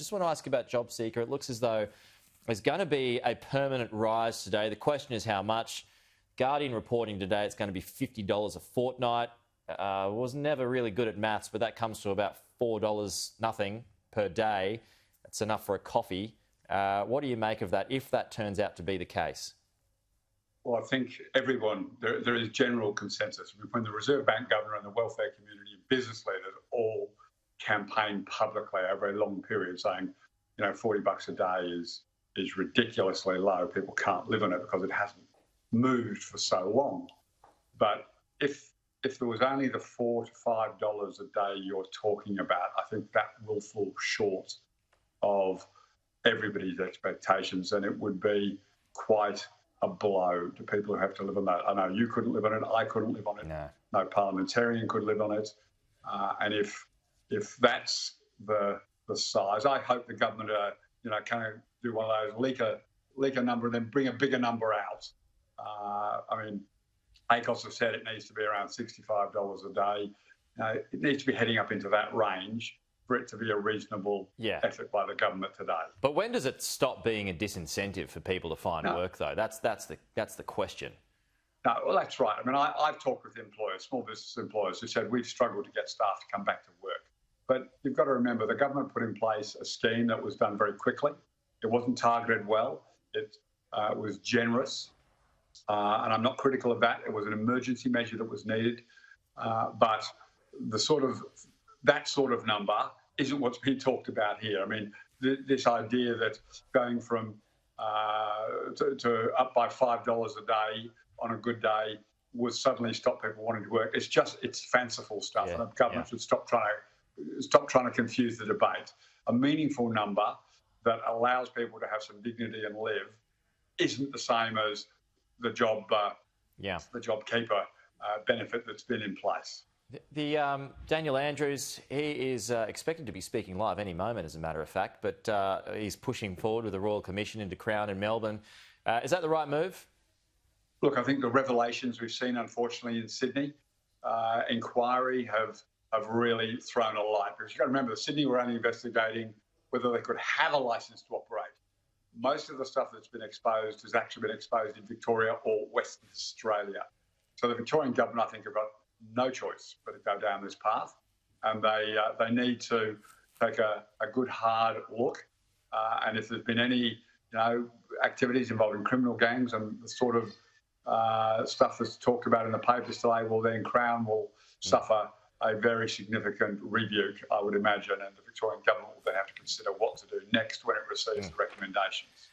just want to ask about JobSeeker. It looks as though there's going to be a permanent rise today. The question is how much. Guardian reporting today it's going to be $50 a fortnight. Was never really good at maths, but that comes to about $4 nothing per day. That's enough for a coffee. What do you make of that if that turns out to be the case? Well, I think there is general consensus between the Reserve Bank Governor and the welfare community and business leaders all campaigned publicly over a long period saying, $40 a day is ridiculously low. People can't live on it because it hasn't moved for so long. But if there was only the $4 to $5 a day you're talking about, I think that will fall short of everybody's expectations, and it would be quite a blow to people who have to live on that. I know you couldn't live on it. I couldn't live on it. No parliamentarian could live on it. And if that's the size, I hope the government kind of do one of those leak a number and then bring a bigger number out. ACOS have said it needs to be around $65 a day. It needs to be heading up into that range for it to be a reasonable effort by the government today. But when does it stop being a disincentive for people to find work, though? That's the question. No, well, that's right. I've talked with employers, small business employers, who said we've struggled to get staff to come back to work. But you've got to remember, the government put in place a scheme that was done very quickly. It wasn't targeted well. It was generous. And I'm not critical of that. It was an emergency measure that was needed. But that sort of number isn't what's being talked about here. This idea that going from to up by $5 a day on a good day would suddenly stop people wanting to work. It's fanciful stuff, and the government should stop trying to confuse the debate. A meaningful number that allows people to have some dignity and live isn't the same as the JobKeeper benefit that's been in place. The Daniel Andrews, he is expected to be speaking live any moment, as a matter of fact, but he's pushing forward with the Royal Commission into Crown in Melbourne. Is that the right move? Look, I think the revelations we've seen, unfortunately, in Sydney inquiry have really thrown a light. Because you've got to remember, Sydney were only investigating whether they could have a licence to operate. Most of the stuff that's been exposed has actually been exposed in Victoria or Western Australia. So the Victorian government, I think, have got no choice but to go down this path, and they need to take a good hard look. And if there's been any activities involving criminal gangs and the sort of stuff that's talked about in the papers today, well, then Crown will suffer a very significant rebuke, I would imagine, and the Victorian government will then have to consider what to do next when it receives the recommendations.